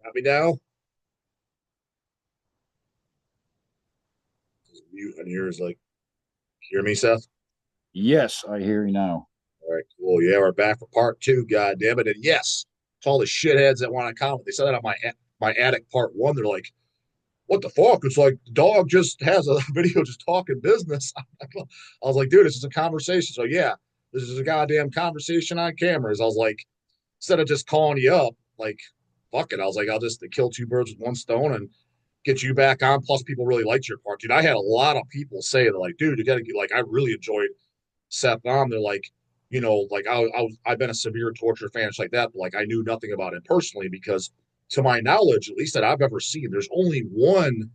Got me now. Mute on yours. Like, hear me, Seth? Yes, I hear you now. All right, cool. Yeah, we're back for part two. God damn it! And yes, to all the shitheads that want to comment, they said that on my attic part one. They're like, "What the fuck?" It's like the dog just has a video just talking business. I was like, "Dude, this is a conversation." So yeah, this is a goddamn conversation on cameras. I was like, instead of just calling you up, like, fuck it. I was like, I'll just kill two birds with one stone and get you back on. Plus, people really liked your part, dude. I had a lot of people say they're like, dude, you got to get like, I really enjoyed Seth on. They're like, like I've been a severe torture fan, like that, but like I knew nothing about it personally because, to my knowledge, at least that I've ever seen, there's only one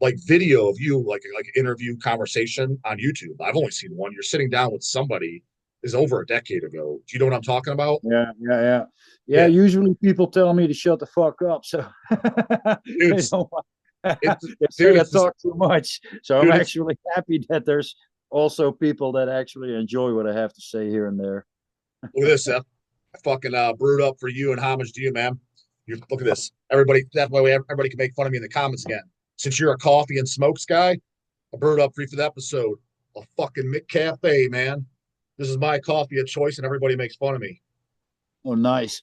like video of you like interview conversation on YouTube. I've only seen one. You're sitting down with somebody is over a decade ago. Do you know what I'm talking about? Yeah. Yeah, Usually people tell me to shut the fuck up, so dude, they don't. it's They dude, say I it's just talk too much. So I'm dude, it's actually happy that there's also people that actually enjoy what I have to say here and there. look at this, Seth. I fucking brewed up for you and homage to you, man. You look at this. Everybody, that way everybody can make fun of me in the comments again. Since you're a coffee and smokes guy, I brewed up for you for the episode. A fucking McCafe, man. This is my coffee of choice, and everybody makes fun of me. Oh, nice.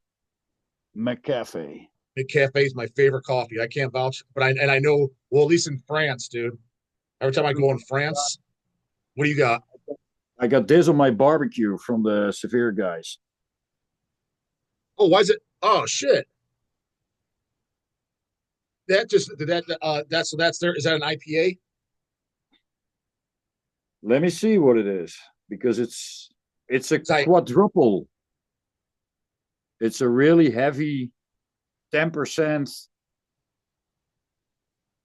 McCafe. McCafe is my favorite coffee. I can't vouch, but I know, well, at least in France, dude. Every time I go in France, what do you got? I got this on my barbecue from the Severe guys. Oh, why is it? Oh shit! That just that's there. Is that an IPA? Let me see what it is because it's a I quadruple. It's a really heavy 10%.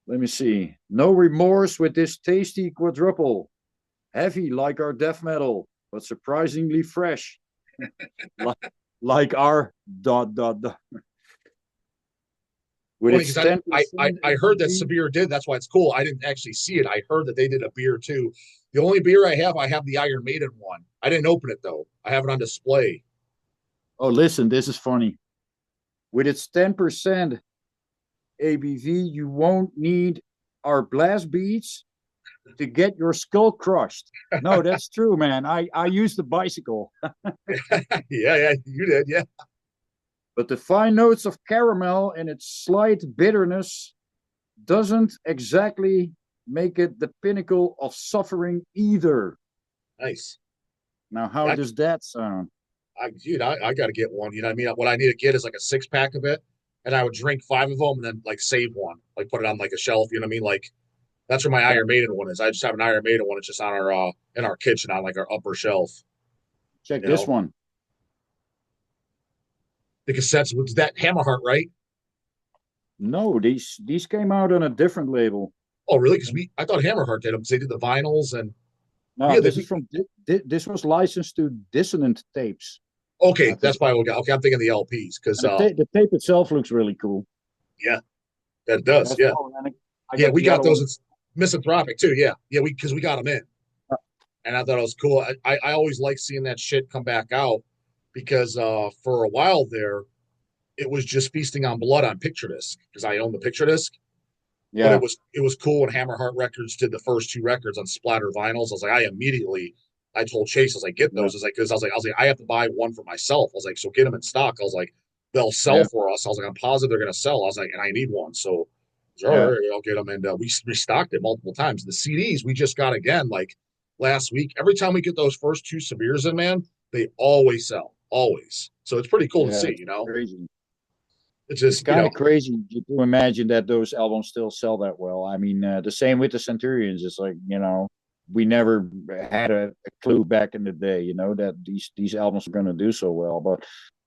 Let me see. No remorse with this tasty quadruple. Heavy like our death metal, but surprisingly fresh. like, like our dot dot dot. With funny its because I 10% I heard that ABV. Sabir did. That's why it's cool. I didn't actually see it. I heard that they did a beer too. The only beer I have the Iron Maiden one. I didn't open it though. I have it on display. Oh, listen, this is funny. With its 10% ABV, you won't need our blast beats to get your skull crushed. No, that's true, man. I used the bicycle. Yeah, you did. Yeah, But the fine notes of caramel and its slight bitterness doesn't exactly make it the pinnacle of suffering either. nice. Now, how Yeah, does that sound? dude, I got to get one. You know what I mean? What I need to get is like a six pack of it, and I would drink five of them and then like save one, like put it on like a shelf. You know what I mean? Like that's where my Iron Maiden one is. I just have an Iron Maiden one. It's just on our in our kitchen on like our upper shelf. Check You this know, one. the cassettes was that Hammerheart, right? No, these came out on a different label. Oh, really? Because we I thought Hammerheart did them because they did the vinyls and No, yeah, this is from this was licensed to Dissonant Tapes. okay, I that's think probably what we got. Okay, I'm thinking the LPs because and the tape itself looks really cool. yeah, that does. That's Yeah, oh, and I yeah, got we the got other those. one. It's Misanthropic too. Yeah, we because we got them in, and I thought it was cool. I always like seeing that shit come back out because for a while there it was just feasting on blood on picture disc because I own the picture disc. But Yeah, it was cool when Hammerheart Records did the first two records on Splatter vinyls. I was like, I told Chase, I was like, get yeah, those. I was like, because I was like, I have to buy one for myself. I was like, so get them in stock. I was like, they'll sell yeah, for us. I was like, I'm positive they're gonna sell. I was like, and I need one. So, all yeah. right, I'll get them. And we restocked it multiple times. The CDs we just got again like last week. Every time we get those first two Sabirs in, man, they always sell, always. So it's pretty cool to Yeah, see. it's crazy. It's It's just kind of crazy to imagine that those albums still sell that well. I mean, the same with the Centurions. It's like we never had a clue back in the day, that these albums are going to do so well. But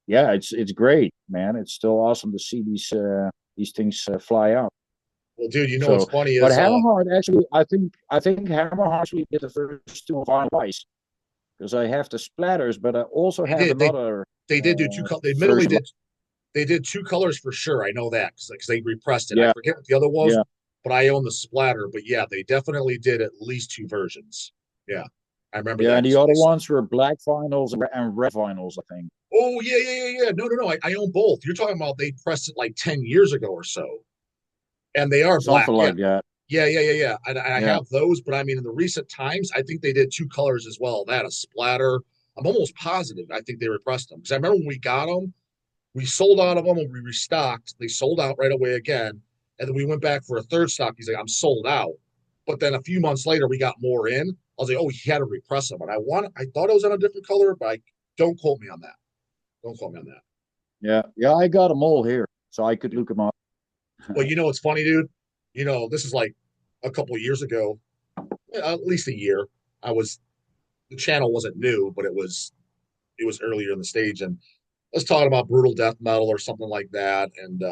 yeah, it's great, man. It's still awesome to see these things fly out. well, dude. You know what's So, funny but is Hammerheart actually, I think Hammerheart actually did the first two on Vice because I have the splatters, but I also they have did another they did do two. They admittedly version. did they did two colors for sure. I know that because they repressed it. I Yeah, forget what the other was, yeah. but I own the splatter. But yeah, they definitely did at least two versions. Yeah, I remember Yeah, that. and the other ones were black vinyls and red vinyls, I think. Oh yeah. No. I own both. You're talking about they pressed it like 10 years ago or so, and they are black. Something Yeah, like that. yeah. And I Yeah. have those, but I mean, in the recent times, I think they did two colors as well. That a splatter. I'm almost positive. I think they repressed them because I remember when we got them, we sold out of them and we restocked. They sold out right away again, and then we went back for a third stock. He's like, I'm sold out. But then a few months later, we got more in. I was like, oh, he had to repress them, and I thought it was on a different color, but don't quote me on that. Don't quote me on that. Yeah, I got them all here, so I could look them up. Well, you know what's funny, dude? You know, this is like a couple of years ago, at least a year. I was the channel wasn't new, but it was earlier in the stage, and I was talking about brutal death metal or something like that, and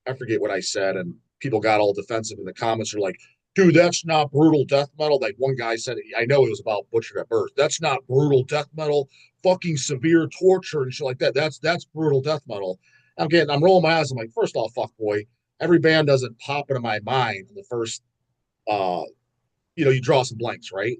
I forget what I said, and people got all defensive in the comments. Are like, "Dude, that's not brutal death metal." Like one guy said, I know it was about Butchered at Birth. That's not brutal death metal. Fucking severe torture and shit like that. That's brutal death metal. I'm rolling my eyes. I'm like, first off, fuck boy, every band doesn't pop into my mind in the first uh you draw some blanks, right?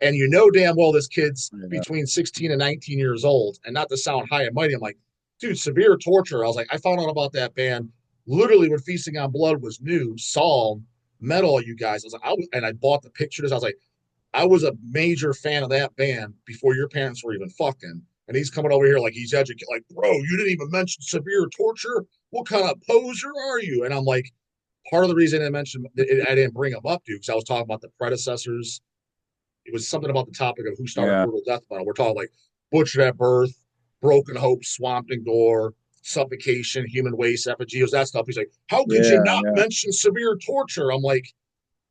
And you know damn well this kid's Yeah. between 16 and 19 years old. And not to sound high and mighty, I'm like, dude, severe torture. I was like, I found out about that band literally when Feasting on Blood was new, Psalm, Metal, you guys. I was like, and I bought the pictures. I was like, I was a major fan of that band before your parents were even fucking. And he's coming over here like he's educated, like, bro, you didn't even mention severe torture. What kind of poser are you? And I'm like, part of the reason I mentioned I didn't bring them up, dude, because I was talking about the predecessors. It was something about the topic of who started Yeah. brutal death metal. We're talking like Butchered at Birth, Broken Hope, Swamped in Gore, Suffocation, Human Waste, Effigios, that stuff. He's like, how could you Yeah. not Yeah. mention severe torture? I'm like,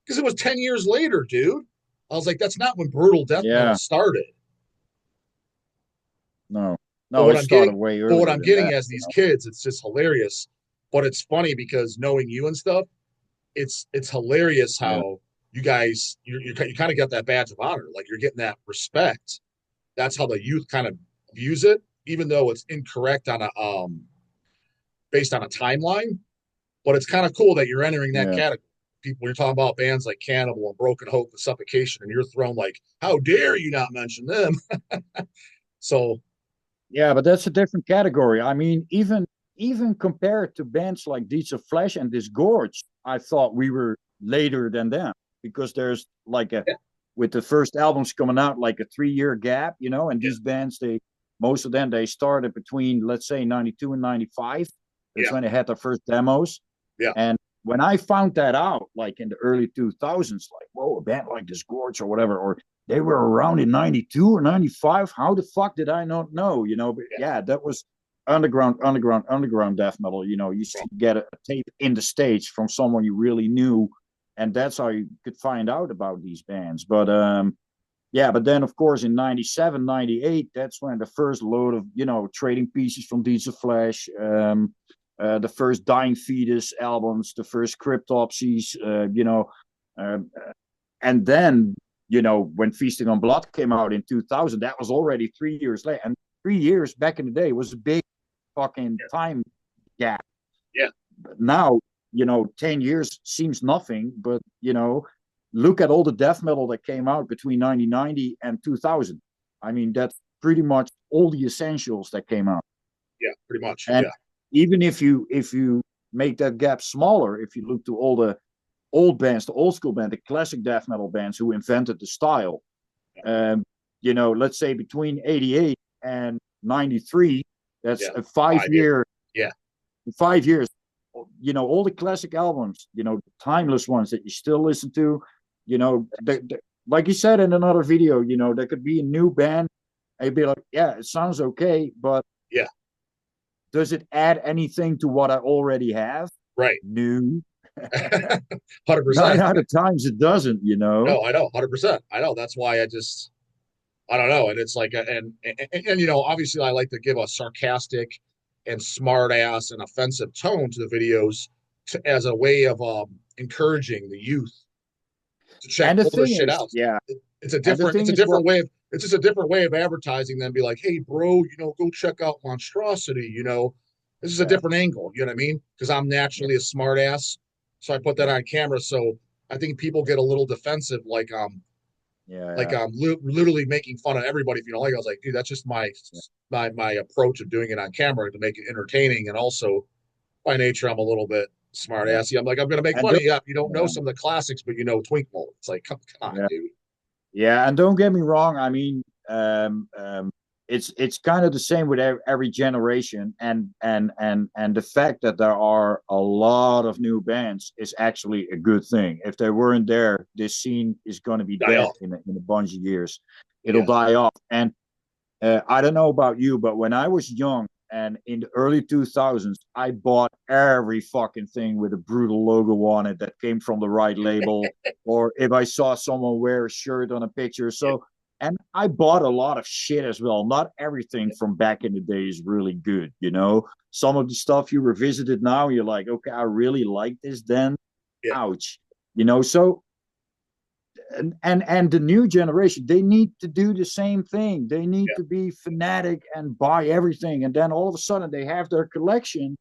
because it was 10 years later, dude. I was like, that's not when brutal death metal Yeah. started. No. But No, what it I'm getting, started way but what earlier I'm than getting that. as these kids, it's just hilarious. But it's funny because knowing you and stuff, it's hilarious Yeah. how you guys you kind of get that badge of honor, like you're getting that respect. That's how the youth kind of views it, even though it's incorrect on a based on a timeline. But it's kind of cool that you're entering that Yeah. category. People, you're talking about bands like Cannibal and Broken Hope and Suffocation, and you're thrown like, how dare you not mention them? So Yeah, but that's a different category. I mean, even compared to bands like Deeds of Flesh and Disgorge, I thought we were later than them because there's like a yeah, with the first albums coming out like a 3 year gap, and yeah, these bands most of them they started between let's say 92 and 95. That's yeah, when they had their first demos. yeah, And when I found that out, like in the early 2000s, like, whoa, a band like Disgorge or whatever, or they were around in 92 or 95. How the fuck did I not know? But yeah. yeah, that was underground death metal. You Well, get a tape in the States from someone you really knew. And that's how you could find out about these bands. But yeah, but then of course in 97, 98, that's when the first load of, trading pieces from Deeds of Flesh, the first Dying Fetus albums, the first Cryptopsies, uh, and then, when Feasting on Blood came out in 2000, that was already 3 years later. And 3 years back in the day was a big fucking yeah, time gap. yeah, But now, 10 years seems nothing, but, look at all the death metal that came out between 1990 and 2000. I mean, that's pretty much all the essentials that came out. yeah, pretty much. And Yeah, even if you make that gap smaller, if you look to all the old bands, the old school band, the classic death metal bands who invented the style, um, let's say between 88 and 93, that's yeah. a five 5 years. year, Yeah, 5 years. All the classic albums, timeless ones that you still listen to, like you said in another video, there could be a new band. And you'd be like, yeah, it sounds okay, but yeah. does it add anything to what I already have? Right. No. 100%. Nine out of times it doesn't. No, I know, 100%. I know. That's why I don't know. And it's like, obviously I like to give a sarcastic and smart ass and offensive tone to the videos as a way of encouraging the youth to check And the older thing shit is, out. yeah, It's a and the different, it's thing a is what, different way of, it's just a different way of advertising than be like, hey, bro, go check out Monstrosity. This is a yeah, different angle. You know what I mean? Because I'm yeah, naturally a smart ass. So I put that yeah, on camera. So I think people get a little defensive, like Yeah, Like I'm literally making fun of everybody if you don't like it. I was like, dude, that's just yeah, my approach of doing it on camera to make it entertaining, and also by nature I'm a little bit smart yeah. assy. I'm like, I'm gonna make And fun don't, of you. Yeah, you don't know yeah, some of the classics, but you know Twink Mold. It's like, come on, yeah. dude. Yeah, and don't get me wrong. I mean, it's kind of the same with every generation, and the fact that there are a lot of new bands is actually a good thing. If they weren't there, this scene is going to be Die dead off. in a bunch of years. It'll Yeah, die off. And I don't know about you, but when I was young and in the early 2000s, I bought every fucking thing with a brutal logo on it that came from the right label. Or if I saw someone wear a shirt on a picture. yeah, So, and I bought a lot of shit as well. Not everything from back in the day is really good, you know? Some of the stuff you revisited now, you're like, okay, I really like this then. yeah, Ouch. You know, so and the new generation, they need to do the same thing. They need yeah, to be fanatic and buy everything, and then all of a sudden they have their collection,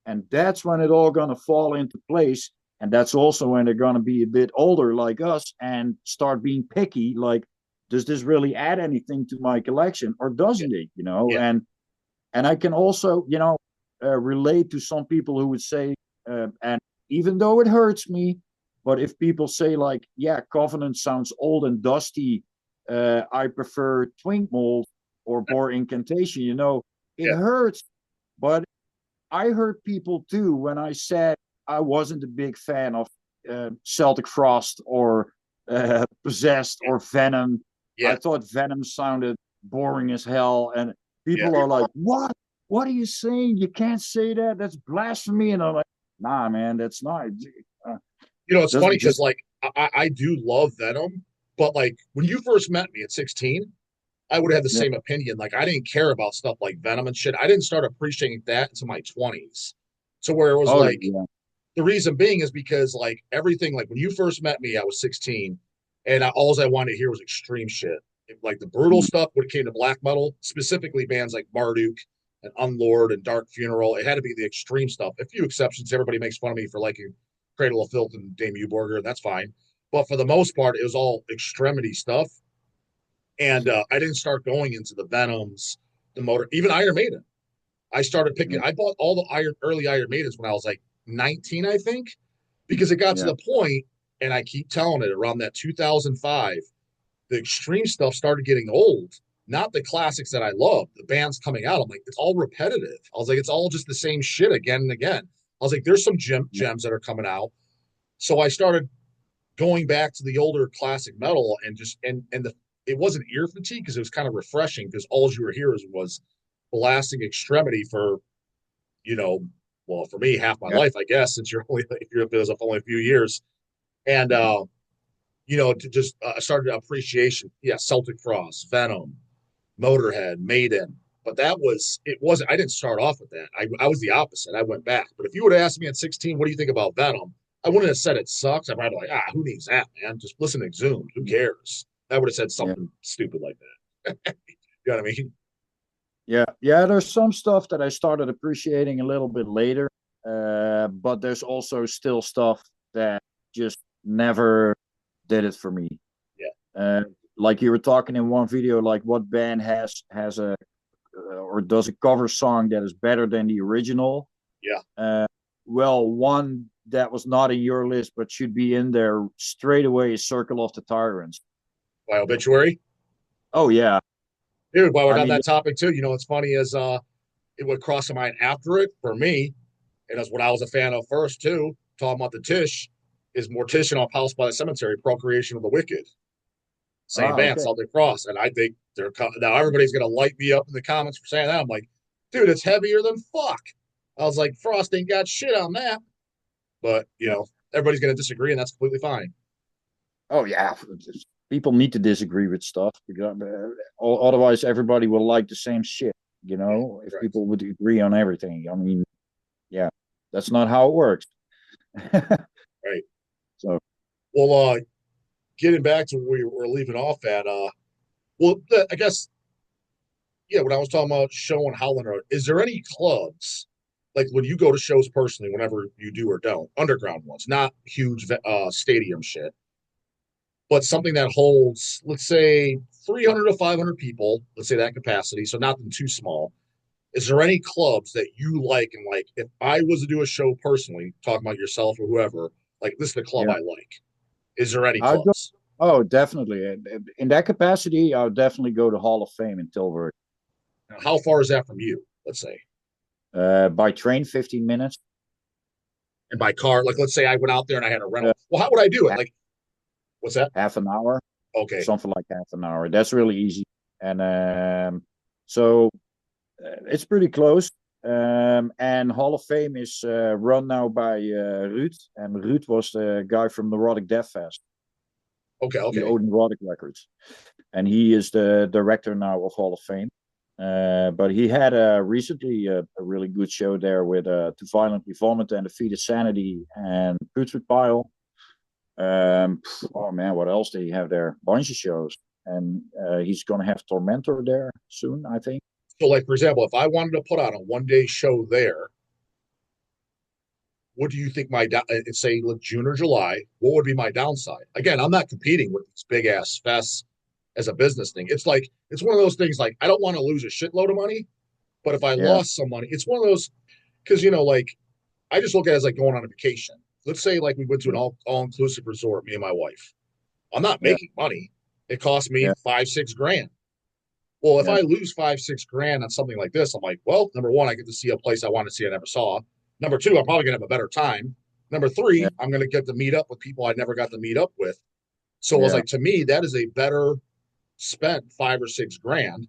and that's when it all gonna fall into place. And that's also when they're gonna be a bit older like us and start being picky, like, does this really add anything to my collection or yeah, doesn't it, you know? yeah, And I can also, you know, relate to some people who would say, and even though it hurts me, but if people say like, yeah, Covenant sounds old and dusty, I prefer Twink Mold or Bore Incantation, you know, it yeah, hurts. But I hurt people too when I said I wasn't a big fan of Celtic Frost or Possessed yeah, or Venom. I yeah, thought Venom sounded boring as hell, and yeah. people are like, "What? What are you saying? You can't say that. That's blasphemy." And I'm like, "Nah, man, that's not. You know, it's funny Doesn't because just like I do love Venom, but like when you first met me at 16, I would have the yeah, same opinion. Like I didn't care about stuff like Venom and shit. I didn't start appreciating that until my 20s. So where it was oh like yeah, the reason being is because like everything, like when you first met me, I was 16, and all I wanted to hear was extreme shit. Like the brutal mm, stuff when it came to black metal, specifically bands like Marduk and Unlord and Dark Funeral. It had to be the extreme stuff. A few exceptions. Everybody makes fun of me for liking Cradle of Filth and Dame Uborger, and that's fine. But for the most part, it was all extremity stuff. And I didn't start going into the Venoms, the Motor, even Iron Maiden. I started picking. yeah, I bought all the early Iron Maidens when I was like 19, I think, because it got to yeah, the point, and I keep telling it around that 2005, the extreme stuff started getting old. Not the classics that I love. The bands coming out, I'm like, it's all repetitive. I was like, it's all just the same shit again and again. I was like, there's some yeah, gems that are coming out. So I started going back to the older classic metal and just and the it wasn't ear fatigue because it was kind of refreshing because all you were hearing was blasting extremity for you know, well, for me, half my yeah, life, I guess, since you're only if you're with us only a few years, and yeah, to just started appreciation. Yeah, Celtic Frost, Venom, Motorhead, Maiden, but that was it. Wasn't I didn't start off with that. I was the opposite. I went back. But if you would have asked me at 16, what do you think about Venom? I wouldn't have said it sucks. I'd probably be like, who needs that, man? Just listen to Exhumed. Who cares? I would have said yeah. something stupid like that. You know what I mean? Yeah, yeah. There's some stuff that I started appreciating a little bit later, but there's also still stuff that just never did it for me. Yeah, Uh, like you were talking in one video, like what band has a or does a cover song that is better than the original? yeah. Uh, well, one that was not in your list but should be in there straight away is Circle of the Tyrants. My obituary, Oh yeah, dude. While we're I on mean, that topic too, you know what's funny is it would cross my mind after it for me, and that's what I was a fan of first too. Talking about the Tish is Mortician off House by the Cemetery, Procreation of the Wicked. Same band, okay. Celtic Cross, and I think they're now everybody's gonna light me up in the comments for saying that. I'm like, dude, it's heavier than fuck. I was like, Frost ain't got shit on that, but everybody's gonna disagree, and that's completely fine. Oh yeah, people need to disagree with stuff because otherwise everybody will like the same shit. You Yeah, know, if right, people would agree on everything, I mean, yeah, that's not how it works. right. So Well, getting back to where we were leaving off at, I guess yeah, when I was talking about showing Holland, is there any clubs like when you go to shows personally, whenever you do or don't, underground ones, not huge stadium shit? but something that holds, let's say, 300 to 500 people, let's say that capacity, so nothing too small. Is there any clubs that you like? And like, if I was to do a show personally, talking about yourself or whoever, like, this is the club Yeah. I like. Is there any I'd go. clubs? Oh, definitely. In that capacity, I'll definitely go to Hall of Fame in Tilburg. Now, how far is that from you, let's say? By train, 15 minutes. And by car, like, let's say I went out there and I had a Uh, rental. Well, how would I do it? half, Like, what's that? half an hour, Okay. something like half an hour. That's really easy. And so it's pretty close. And Hall of Fame is run now by Ruud. And Ruud was the guy from Neurotic Death Fest. Okay. He Okay. owned Neurotic Records. And he is the director now of Hall of Fame. But he had recently a really good show there with To Violently Vomit and Defeated Sanity and Putrid Pile. Oh man, what else did he have there? Bunch of shows. And he's going to have Tormentor there soon, I think. So, like, for example, if I wanted to put on a 1 day show there, what do you think say like June or July, what would be my downside? Again, I'm not competing with these big ass fests as a business thing. It's like, it's one of those things like, I don't want to lose a shitload of money, but if I Yeah, lost some money, it's one of those, because, like, I just look at it as like going on a vacation. Let's say like we went to an yeah, all inclusive resort, me and my wife. I'm not yeah, making money. It cost me yeah, 5, 6 grand. Well, if yeah, I lose 5, 6 grand on something like this, I'm like, well, number one, I get to see a place I want to see I never saw. Number two, I'm probably gonna have a better time. Number yeah, three, I'm gonna get to meet up with people I never got to meet up with. So I was yeah, like, to me, that is a better spent 5 or 6 grand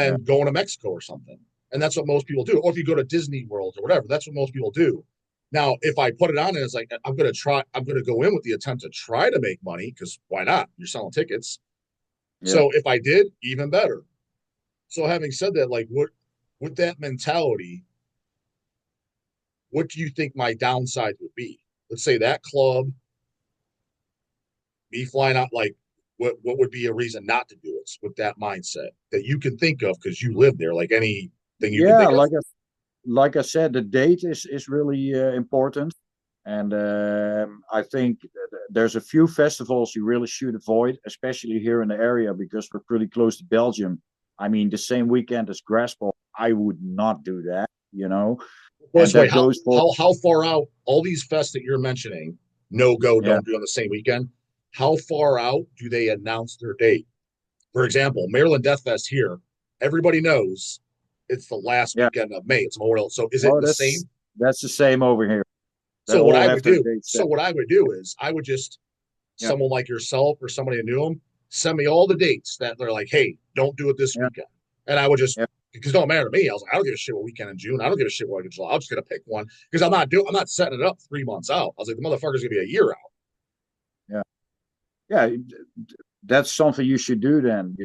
yeah, than going to Mexico or something. And that's what most people do. Or if you go to Disney World or whatever, that's what most people do. Now, if I put it on and it's like, I'm gonna go in with the intent to try to make money, because why not? You're selling tickets. yeah. So if I did, even better. So having said that, like, what with that mentality, what do you think my downside would be? Let's say that club, me flying out, like, what would be a reason not to do it with that mindset that you can think of because you live there, like anything you can Yeah, think of? like I said, the date is really important, and I think there's a few festivals you really should avoid, especially here in the area because we're pretty close to Belgium. I mean, the same weekend as Graspol, I would not do that, and First, wait, that goes for how far out all these fests that you're mentioning, no go, yeah, don't do on the same weekend? How far out do they announce their date? For example, Maryland Death Fest here, everybody knows it's the last yeah. weekend of May. It's Memorial. So is it Oh, the same? that's the same over here. They So what all I have would their do, dates so set. what I would do is I would just Yeah, someone like yourself or somebody who knew them send me all the dates that they're like, hey, don't do it this yeah, weekend, and I would just yeah, because it don't matter to me. I was like, I don't give a shit what weekend in June. I don't give a shit what weekend in July. I'm just gonna pick one because I'm not setting it up 3 months out. I was like, the motherfucker's gonna be a year out. yeah, yeah. That's something you should do then.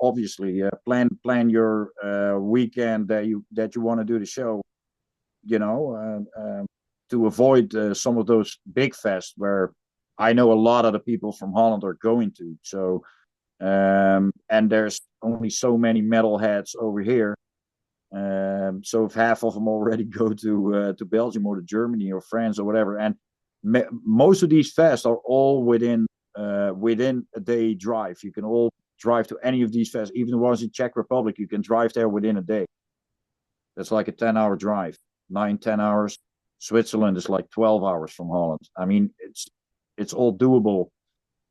Obviously, plan your weekend that you want to do the show. You know, to avoid some of those big fests where I know a lot of the people from Holland are going to. So, and there's only so many metalheads over here. So if half of them already go to Belgium or to Germany or France or whatever, and most of these fests are all within a day drive. You can all drive to any of these fests, even the ones in Czech Republic. You can drive there within a day. That's like a 10-hour drive, 9, 10 hours. Switzerland is like 12 hours from Holland. I mean, it's all doable.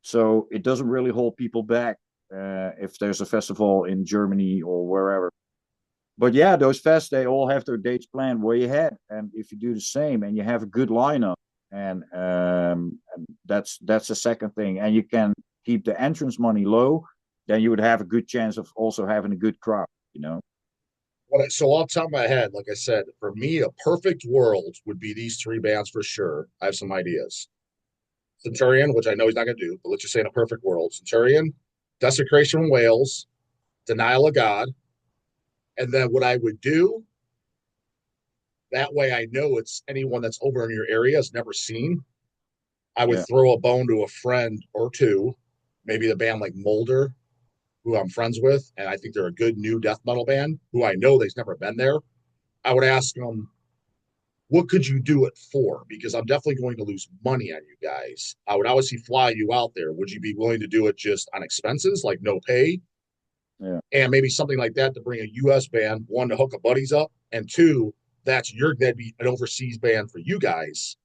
So it doesn't really hold people back if there's a festival in Germany or wherever. But yeah, those fests, they all have their dates planned way ahead. And if you do the same and you have a good lineup, and that's the second thing, and you can keep the entrance money low, then you would have a good chance of also having a good crowd. So off the top of my head, like I said, for me, a perfect world would be these three bands for sure. I have some ideas. Centurion, which I know he's not going to do, but let's just say in a perfect world, Centurion, Desecration from Wales, Denial of God, and then what I would do that way, I know it's anyone that's over in your area has never seen. I would Yeah, throw a bone to a friend or two, maybe the band like Molder, who I'm friends with, and I think they're a good new death metal band who I know they've never been there. I would ask them, what could you do it for? Because I'm definitely going to lose money on you guys. I would obviously fly you out there. Would you be willing to do it just on expenses, like no pay? Yeah. And maybe something like that to bring a US band, one, to hook a buddies up, and two, that'd be an overseas band for you guys.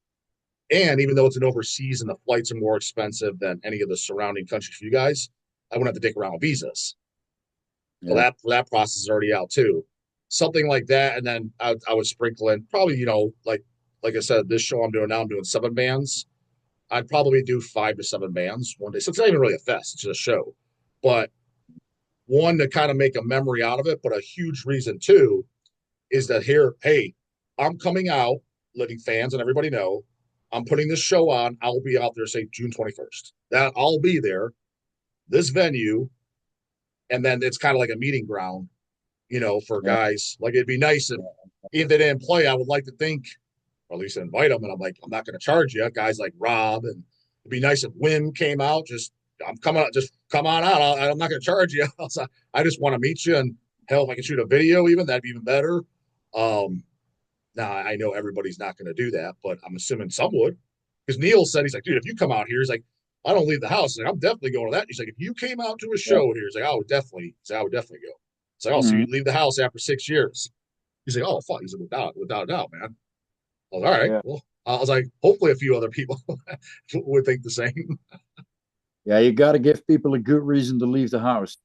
And even though it's an overseas and the flights are more expensive than any of the surrounding countries for you guys, I wouldn't have to dick around with visas. So Yeah. that process is already out too. Something like that, and then I would sprinkle in probably, like I said, this show I'm doing now, I'm doing 7 bands. I'd probably do 5 to 7 bands one day. So it's not even really a fest; it's just a show. But one, to kind of make a memory out of it, but a huge reason too is that here, hey, I'm coming out, letting fans and everybody know I'm putting this show on. I'll be out there, say June 21st. That I'll be there, this venue, and then it's kind of like a meeting ground, for Yeah. guys. Like it'd be nice if they didn't play. I would like to think, or at least invite them. And I'm like, I'm not going to charge you, guys like Rob, and it'd be nice if Wim came out. I'm coming out. Just come on out. I'm not going to charge you. I just want to meet you, and hell, if I can shoot a video, even that'd be even better. Now I know everybody's not going to do that, but I'm assuming some would. Because Neil said, he's like, dude, if you come out here, he's like, I don't leave the house. Like, I'm definitely going to that. He's like, if you came out to a Yeah. show here, he's like, I would definitely go. It's like, oh, so Mhm. you leave the house after 6 years. He's like, oh, fuck. He's like, without a doubt, man. I was all right. Yeah. Well, I was like, hopefully a few other people would think the same. Yeah, you got to give people a good reason to leave the house.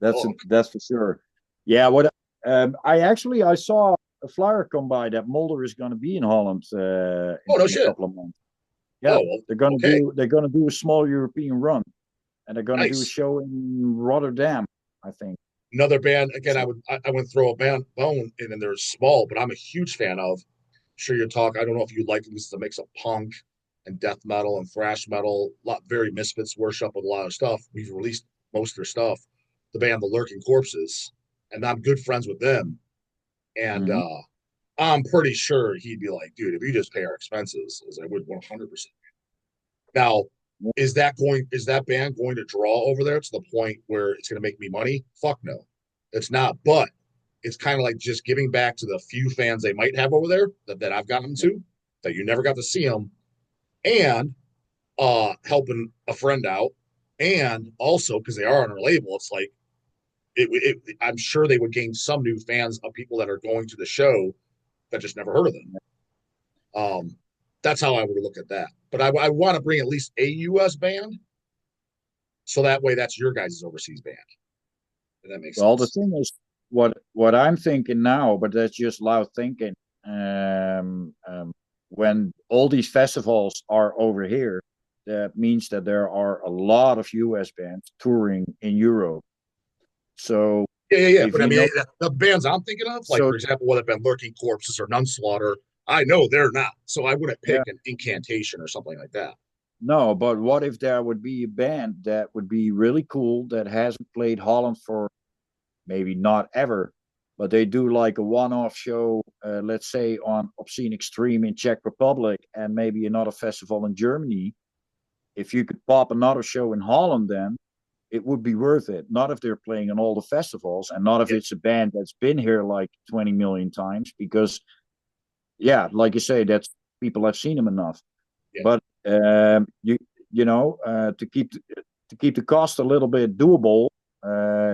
Oh, That's for sure. Yeah, what I saw a flyer come by that Mulder is going to be in Holland no in a shit. couple of months. Yeah, Oh, well, okay. they're gonna do a small European run, and they're gonna do a Nice. show in Rotterdam, I think. Another band, again, So I would throw a band bone in, and they're small, but I'm a huge fan of. Sure, you talk. I don't know if you like this. It's a mix of punk and death metal and thrash metal. Very Misfits worship with a lot of stuff. We've released most of their stuff. The band, the Lurking Corpses, and I'm good friends with them. And mhm. I'm pretty sure he'd be like, dude, if you just pay our expenses, as I would 100%. Now, is that band going to draw over there to the point where it's going to make me money? Fuck no, it's not. But it's kind of like just giving back to the few fans they might have over there that I've gotten to, that you never got to see them, and helping a friend out, and also because they are on our label, it's like I'm sure they would gain some new fans of people that are going to the show that just never heard of them. Um, that's how I would look at that. But I want to bring at least a U.S. band, so that way that's your guys' overseas band. If that makes Well, the sense. thing is, what I'm thinking now, but that's just loud thinking. Um, um, when all these festivals are over here, that means that there are a lot of US bands touring in Europe. So Yeah. if But I you mean, know, the bands I'm thinking of, like so for example, whether it been Lurking Corpses or Nunslaughter, I know they're not. So I wouldn't yeah, pick an Incantation or something like that. no, but what if there would be a band that would be really cool that hasn't played Holland for maybe not ever, but they do like a one-off show, let's say on Obscene Extreme in Czech Republic, and maybe another festival in Germany. If you could pop another show in Holland, then it would be worth it. Not if they're playing on all the festivals, and not if Yeah, it's a band that's been here like 20 million times, because yeah, like you say, that's people have seen them enough. yeah, But to keep the cost a little bit doable,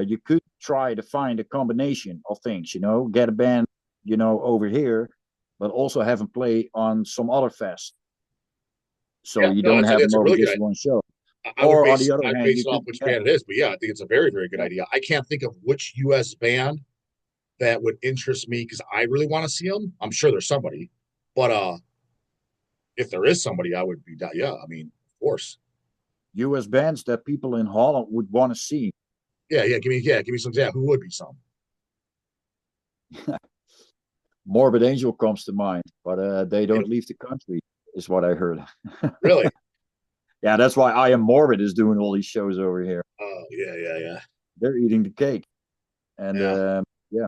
you could try to find a combination of things. Get a band, over here, but also have them play on some other fest, so yeah. you No, don't have them it's a over really good just idea. one show. I would Or on the other I'd hand, base you it off could, which yeah, band it is, but yeah, I think it's a very, very good yeah, idea. I can't think of which U.S. band that would interest me because I really want to see them. I'm sure there's somebody, but if there is somebody, I would be down. Yeah, I mean, of course. US bands that people in Holland would want to see. Give me some. Yeah, who would be some? Morbid Angel comes to mind, but they You don't know, leave the country, is what I heard. really? Yeah, that's why I Am Morbid is doing all these shows over here. Oh, yeah. They're eating the cake, and Yeah, yeah.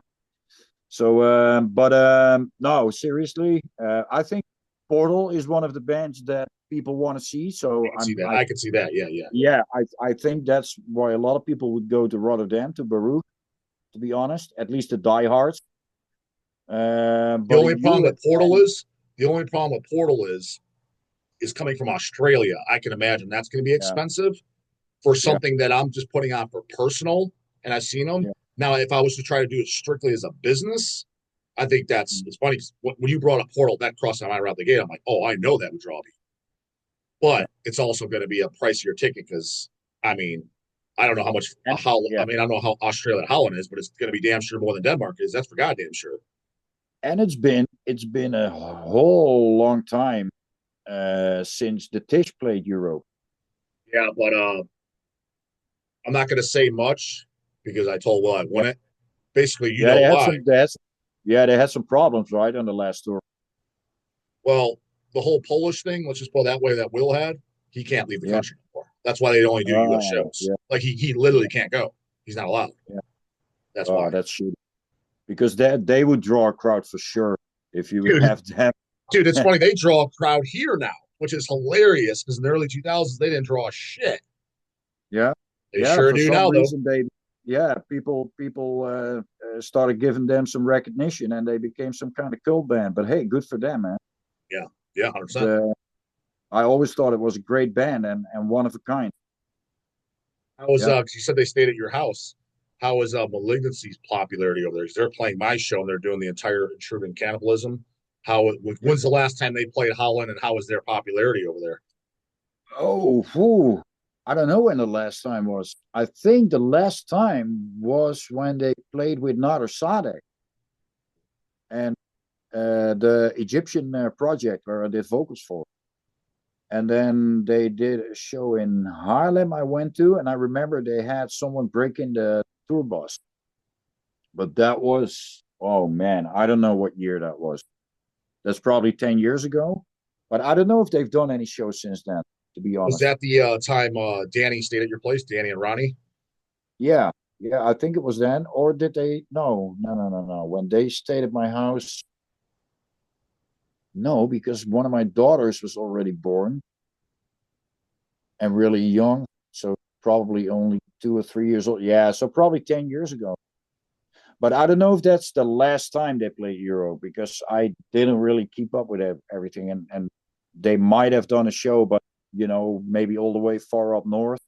So, but no, seriously, I think Portal is one of the bands that people want to see. I So can see that. I can see that. Yeah. yeah, I think that's why a lot of people would go to Rotterdam, to Baruch, to be honest, at least the diehards. The But only in problem US, with Portal is the only problem with Portal is coming from Australia. I can imagine that's going to be yeah, expensive for yeah, something that I'm just putting on for personal, and I've seen them. yeah. Now, if I was to try to do it strictly as a business, I think that's Mm. it's funny 'cause when you brought up Portal, that crossed my mind right out the gate. I'm like, oh, I know that would draw me, Yeah. but it's also going to be a pricier ticket because I mean, I don't know how much And how I yeah, mean I don't know how Australia and Holland is, but it's going to be damn sure more than Denmark is. That's for goddamn sure. and it's been a whole long time since the Tish played Europe. Yeah, but I'm not going to say much because I told Will I Yeah, won it. Basically, you yeah, know they had why. some that's yeah, they had some problems right on the last tour. Well, the whole Polish thing, let's just put it that way, that Will had, he can't leave the Yeah. country anymore. That's why they only do U.S. Oh, shows. yeah, Like he literally can't go. He's not allowed. yeah. That's why. Oh, that's shitty. Because they would draw a crowd for sure if you would Dude, have them. dude, it's funny. They draw a crowd here now, which is hilarious because in the early 2000s, they didn't draw shit. Yeah, They yeah. sure For do some now, though. reason, people started giving them some recognition, and they became some kind of cult band. But hey, good for them, man. Yeah. Yeah, 100%. The, I always thought it was a great band and one of a kind. How was, Yeah. because you said they stayed at your house. How was Malignancy's popularity over there? Because they're playing my show and they're doing the entire Intrusion Cannibalism. When's the last time they played Holland and how was their popularity over there? Oh, whew. I don't know when the last time was. I think the last time was when they played with Nader Sadek and the Egyptian project where I did vocals for. And then they did a show in Haarlem I went to, and I remember they had someone breaking the tour bus. But that was, oh man, I don't know what year that was. That's probably 10 years ago. But I don't know if they've done any shows since then, to be Was honest. that the time Danny stayed at your place, Danny and Ronnie? Yeah, yeah, I think it was then. Or did they? No, no, no, no, no. When they stayed at my house, no, because one of my daughters was already born and really young. So probably only 2 or 3 years old. Yeah, so probably 10 years ago. But I don't know if that's the last time they played Euro because I didn't really keep up with everything. And they might have done a show, but, maybe all the way far up north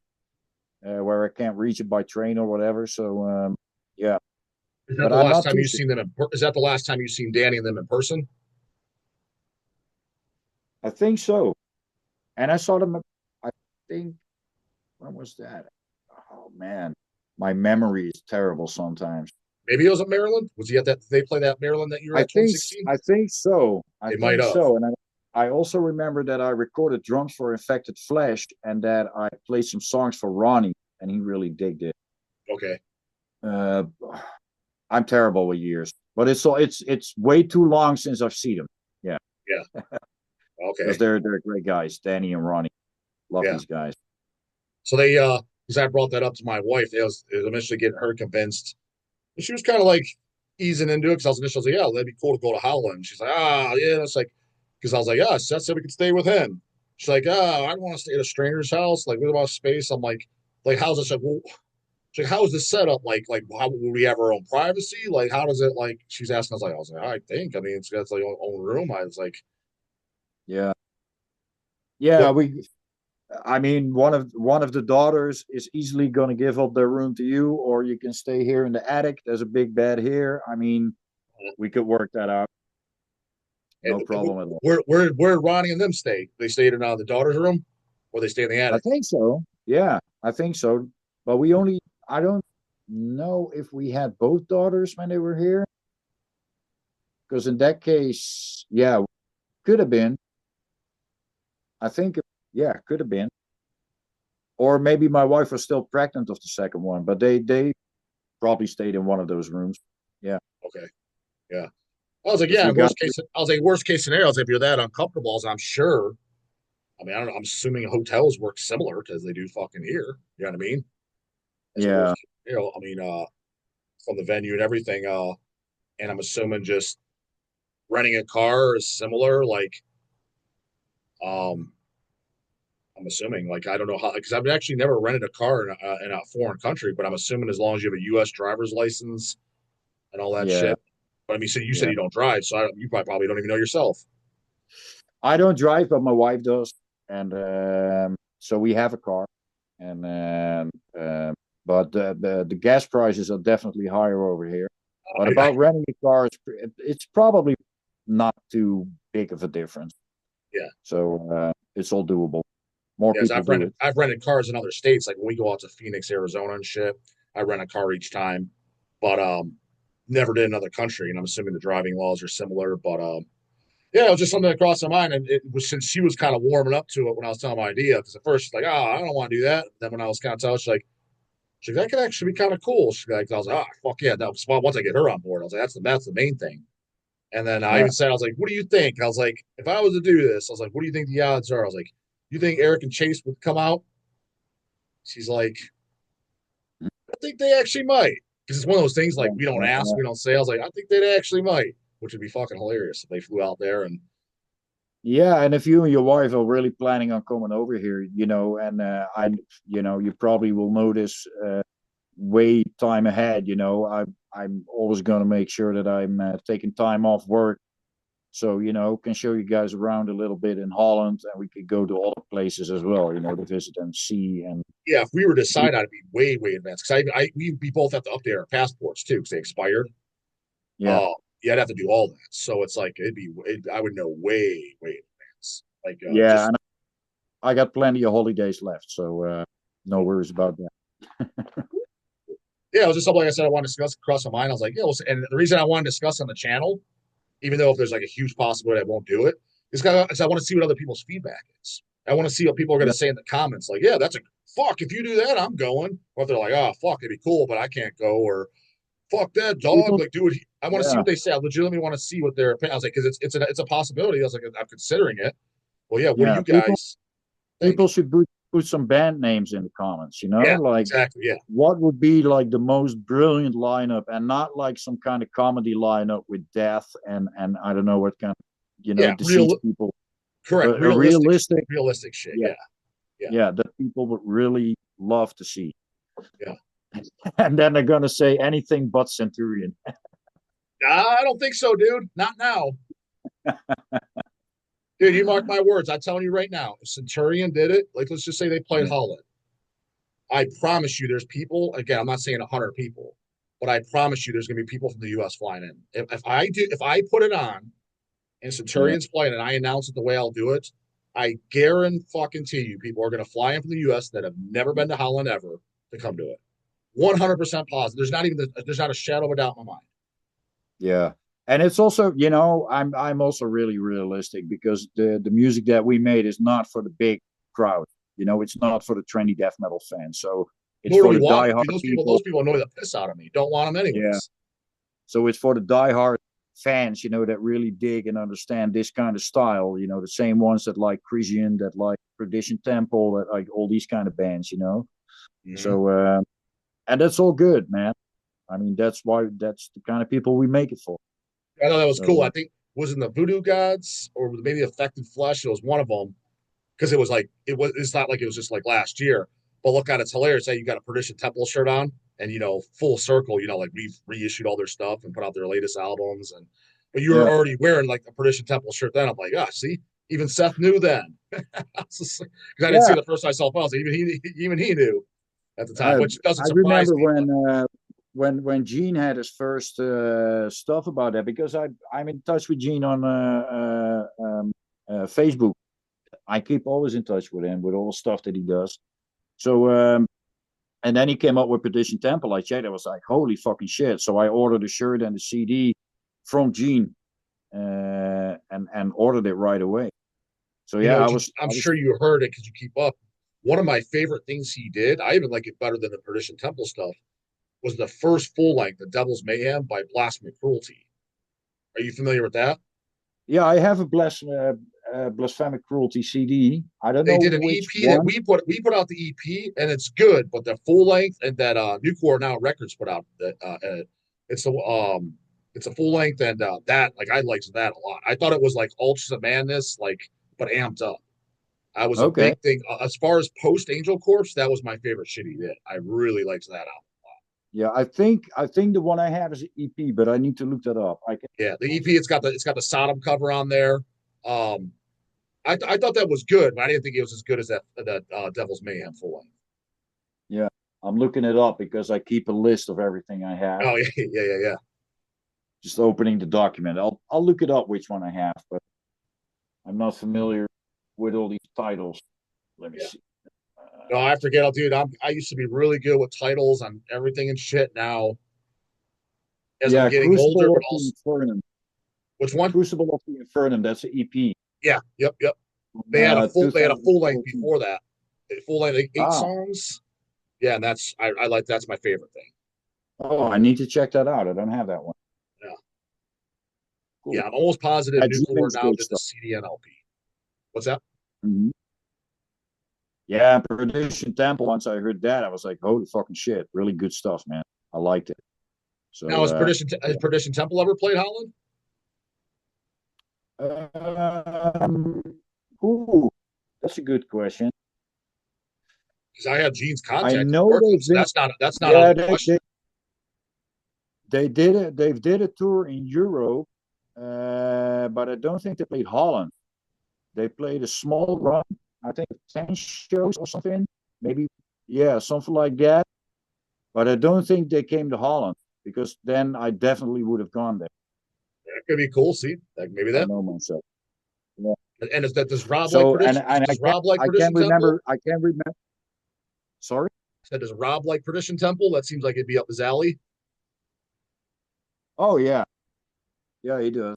where I can't reach it by train or whatever. So, yeah, Is that but the I'm last not time too you've sure. seen them? Is that the last time you've seen Danny and them in person? I think so. And I saw them, I think, when was that? Oh, man. My memory is terrible sometimes. Maybe it was at Maryland. Was he at that? Did they play that Maryland that you were I at think 2016? I think so. I They might think have. so. And I also remember that I recorded drums for Infected Flesh and that I played some songs for Ronnie and he really digged it. Okay. Uh, I'm terrible with years, but it's way too long since I've seen them. Yeah, Yeah. because Okay. they're great guys, Danny and Ronnie. Love Yeah. these guys. So they because I brought that up to my wife, it was initially getting her convinced. And she was kind of like easing into it because I was initially like, yeah, that'd be cool to go to Holland. She's like, yeah. It's like because I was like, Seth said we could stay with him. She's like, I don't want to stay at a stranger's house. Like, what about space? I'm like, how's this? Like, well, she's like, how is this set up? Like, how would we have our own privacy? Like, how does it like? She's asking us. I was like, I think. I mean, it's got like own room. I was like, Yeah, yeah. what? I mean, one of the daughters is easily going to give up their room to you, or you can stay here in the attic. There's a big bed here. I mean, we could work that out. No problem at all. Where Ronnie and them stay? They stayed in the daughter's room, or they stay in the I attic. think so. Yeah, I think so. But I don't know if we had both daughters when they were here. Because in that case, yeah, could have been. I think, yeah, could have been. Or maybe my wife was still pregnant of the second one, but they probably stayed in one of those rooms. Yeah, Okay, yeah. I was like, because yeah. we got. I was like, worst case scenarios, if you're that uncomfortable, as I'm sure. I mean, I don't know. I'm assuming hotels work similar because they do fucking here. You know what I mean? As a Yeah, worst, I mean, from the venue and everything. And I'm assuming just renting a car is similar. Um, I'm assuming, I don't know how, because I've actually never rented a car in a foreign country, but I'm assuming as long as you have a U.S. driver's license and all that yeah. shit. But I mean, so you said Yeah. you don't drive, so you probably don't even know yourself. I don't drive, but my wife does, and so we have a car, and but the gas prices are definitely higher over here. But I about renting a car, it's probably not too big of a difference. yeah, So it's all doable. More yes, people do it. I've rented cars in other states. Like when we go out to Phoenix, Arizona, and shit, I rent a car each time. But never did another country, and I'm assuming the driving laws are similar. But yeah, it was just something that crossed my mind, and it was since she was kind of warming up to it when I was telling my idea. Because at first she's like, "Oh, I don't want to do that." Then when I was kind of telling, she's like, "That could actually be kind of cool." She's like, "I was like, oh fuck yeah!" That was once I get her on board, I was like, that's the main thing." And then I Yeah. even said, I was like, "What do you think?" I was like, "If I was to do this, I was like, what do you think the odds are?" I was like, "You think Eric and Chase would come out?" She's like, "I think they actually might." Because it's one of those things like we don't ask, we don't say. I was like, "I think they actually might," which would be fucking hilarious if they flew out there and Yeah, and if you and your wife are really planning on coming over here, and you probably will notice way time ahead. I'm always going to make sure that I'm taking time off work, so can show you guys around a little bit in Holland, and we could go to other places as well. To visit and see and yeah, if we were to decide, I'd be way, way advanced because we both have to update our passports too because they expired. yeah, Yeah, I'd have to do all that. So it's like I would know way, way in advance. Like yeah, just and I got plenty of holidays left, so no worries about that. yeah, it was just something like I said I wanted to discuss across my mind. I was like, yeah, and the reason I wanted to discuss on the channel, even though if there's like a huge possibility I won't do it, is because I want to see what other people's feedback is. I want to see what people are going Yeah, to say in the comments. Like, yeah, that's a fuck. If you do that, I'm going. Or if they're like, oh fuck, it'd be cool, but I can't go. Or fuck that dog. people, Like, do it. I want to see yeah, what they say. I legitimately want to see what their opinion. I was like, because it's a possibility. I was like, I'm considering it. Well, yeah. What do yeah. you People guys think? people should put some band names in the comments. Yeah, Like exactly. Yeah, what would be like the most brilliant lineup, and not like some kind of comedy lineup with death and I don't know what kind of yeah. deceased people, Correct. but a realistic, Realistic shit. yeah, Yeah, yeah, yeah, that people would really love to see. yeah. And then they're gonna say anything but Centurion. I don't think so, dude. Not now. Dude, you mark my words. I'm telling you right now, if Centurion did it, like let's just say they played Yeah, Holland. I promise you there's people, again, I'm not saying 100 people, but I promise you there's going to be people from the US flying in. If I put it on and yeah, Centurion's playing and I announce it the way I'll do it, I guarantee you people are going to fly in from the US that have never been to Holland ever to come to it. 100% positive. There's not a shadow of a doubt in my mind. yeah. And it's also, I'm also really realistic because the music that we made is not for the big crowd. It's not for the trendy death metal fans. So it's Nor do for we the want it. diehard Dude, people. those people annoy the piss out of me. Don't want them Yeah. anyways. So it's for the diehard fans, that really dig and understand this kind of style. The same ones that like Crisian, that like Perdition Temple, that like all these kind of bands. Mm-hmm. So and that's all good, man. I mean, that's the kind of people we make it for. I thought that was cool. So I think was in the Voodoo Gods or maybe Affected Flesh. It was one of them because it was like It's not like it was just like last year. But look at it's hilarious. Hey, you got a Perdition Temple shirt on, and full circle. Like we've reissued all their stuff and put out their latest albums, and but you were yeah, already wearing like a Perdition Temple shirt. Then I'm like, ah, see, even Seth knew then. Because I didn't see yeah. the first time I saw Falls. Even he knew at the time, I which doesn't I surprise remember me. But when Gene had his first stuff about that, because I'm in touch with Gene on Facebook. I keep always in touch with him with all the stuff that he does. So and then he came up with Perdition Temple. I checked. I was like, holy fucking shit! So I ordered a shirt and the CD from Gene and ordered it right away. So yeah, I'm I was sure you heard it because you keep up. One of my favorite things he did, I even like it better than the Perdition Temple stuff, was the first full length, The Devil's Mayhem by Blasphemy Cruelty. Are you familiar with that? yeah, I have a blasphemic cruelty CD. I don't They know did an which EP that one. we put out the EP and it's good, but the full length and that Nuclear Now Records put out that it's a it's a full length and that like I liked that a lot. I thought it was like Ultras of Madness, like but amped up. I was a Okay. big thing as far as post Angel Corpse. That was my favorite shit he did. I really liked that album. Yeah, I think the one I have is an EP, but I need to look that up. I can. Yeah, the EP it's got the Sodom cover on there. Um, I thought that was good, but I didn't think it was as good as that Devil's Mayhem full length. Yeah, I'm looking it up because I keep a list of everything I have. Oh yeah, yeah. Just opening the document. I'll look it up which one I have, but I'm not familiar with all these titles. Let me Yeah. see. No, I forget, dude. I used to be really good with titles on everything and shit. Now, as I'm Yeah, getting older, Crucible but of the also Infernum. which one? Crucible of the Infernum. That's the EP. Yeah, yep. They had a full length 2014. before that. A full length, like eight Ah, songs. Yeah, and I like that's my favorite thing. oh, I need to check that out. I don't have that one. Yeah, Cool. yeah. I'm almost positive Yeah, G-Man Nuclear is now great did the stuff. CD and LP. What's that? Mhm. Yeah, Perdition Temple. Once I heard that, I was like, "Holy fucking shit! Really good stuff, man. I liked it." Now, So, Has Perdition Temple ever played Holland? um, ooh, that's a good question. Because I have Gene's I contact and know work with him, they've so been. that's not out of Yeah, the question. they did it. They did a tour in Europe, but I don't think they played Holland. They played a small run. I think 10 shows or something. Maybe, yeah, something like that. But I don't think they came to Holland because then I definitely would have gone there. That could be cool. See, like maybe I that. know myself. Yeah. And is that does Rob like So Perdition? Does Rob like I can't Perdition Temple? remember. I can't remember. Sorry. Said does Rob like Perdition Temple? That seems like it'd be up his alley. Oh yeah, yeah, he does.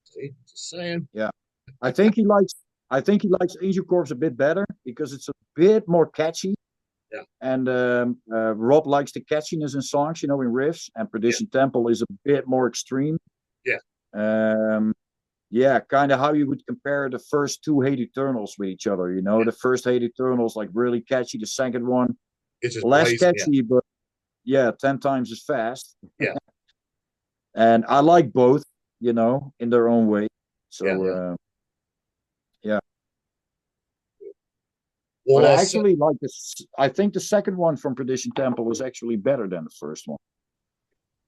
See, just saying. Yeah, I think he likes. I think he likes Angel Corpse a bit better because it's a bit more catchy. Yeah, And Rob likes the catchiness in songs, in riffs. And yeah, Perdition Temple is a bit more extreme. yeah. Um, yeah, kind of how you would compare the first two Hate Eternals with each other. The first Hate Eternals like really catchy. The second one It's just less blazing. Yeah, catchy, but yeah, 10 times as fast. yeah, And I like both, in their own way. yeah, So yeah. yeah, but Well, I actually like this. I think the second one from Perdition Temple was actually better than the first one.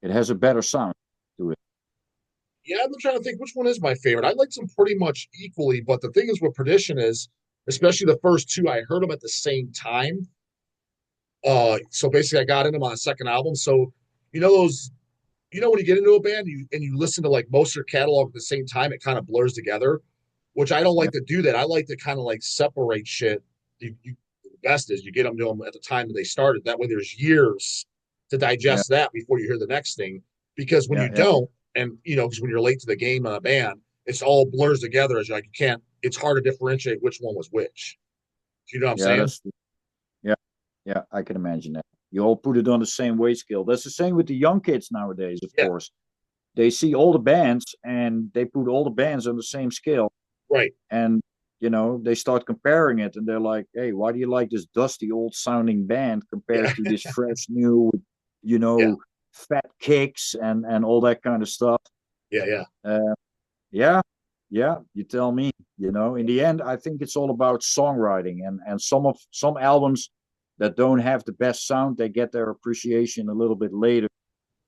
It has a better sound to it. yeah, I'm trying to think which one is my favorite. I liked them pretty much equally, but the thing is with Perdition is, especially the first two, I heard them at the same time. So basically, I got into them on the second album. So you know those, when you get into a band, you listen to like most of their catalog at the same time, it kind of blurs together, which I don't Yeah, like to do that. I like to kind of like separate shit. The best is you get them to them at the time that they started. That way, there's years to yeah, digest that before you hear the next thing. Because when yeah, you yeah, don't, and because when you're late to the game on a band, it's all blurs together. As like you can't. It's hard to differentiate which one was which. You know what I'm yeah. saying? Yeah, yeah. I can imagine that. You all put it on the same weight scale. That's the same with the young kids nowadays. Of Yeah. course, they see all the bands and they put all the bands on the same scale, Right. and they start comparing it, and they're like, "Hey, why do you like this dusty old sounding band Yeah. compared to this fresh new, you Yeah. know, fat kicks and all that kind of stuff?" Yeah. Yeah. Uh, yeah, yeah. You tell me. In the end, I think it's all about songwriting, and some albums that don't have the best sound, they get their appreciation a little bit later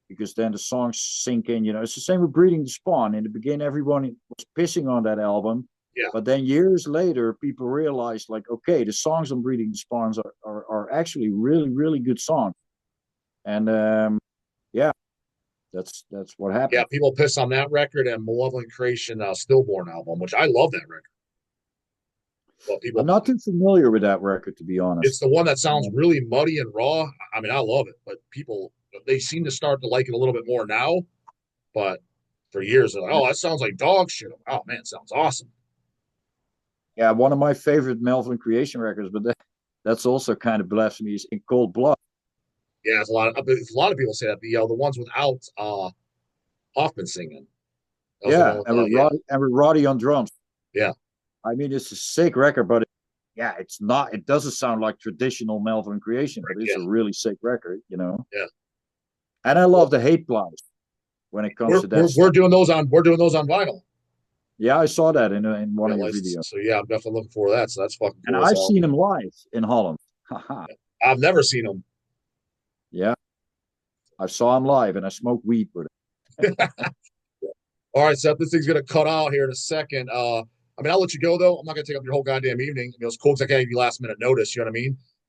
because then the songs sink in. It's the same with Breeding the Spawn. In the beginning, everyone was pissing on that album, Yeah. but then years later, people realized, like, okay, the songs on Breeding the Spawns are actually really, really good songs. And yeah, that's what Yeah, happened. people piss on that record and Malevolent Creation Stillborn album, which I love that record. But I'm people, not too familiar with that record, to be it's honest. the one that sounds really muddy and raw. I mean, I love it, but people, they seem to start to like it a little bit more now. But for years, they're like, oh, that sounds like dog shit. Oh, man, it sounds awesome. Yeah, one of my favorite Melvin Creation records, but that's also kind of blasphemy, is In Cold Blood. Yeah, it's a lot of people say that. The ones without Hoffman singing. That was the Yeah, one with, yeah, and with Roddy on drums. yeah, I mean, it's a sick record, but yeah, it's not. It doesn't sound like traditional Melvin Creation, but it's yeah, a really sick record. yeah. And I Well, love the hate plows when it comes we're, to that we're, we're stuff. doing those on vinyl. Yeah, I saw that in one Yeah, of your license. videos, So yeah, I'm definitely looking for that. So that's fucking and cool as I've hell. seen him live in Holland. Haha. I've never seen them. Yeah, I saw him live, and I smoked weed with All right, Seth, this thing's gonna cut out here in a second. I mean, I'll let you go though. I'm not gonna take up your whole goddamn evening. You know, it's cool because I gave you last minute notice. You know what I mean?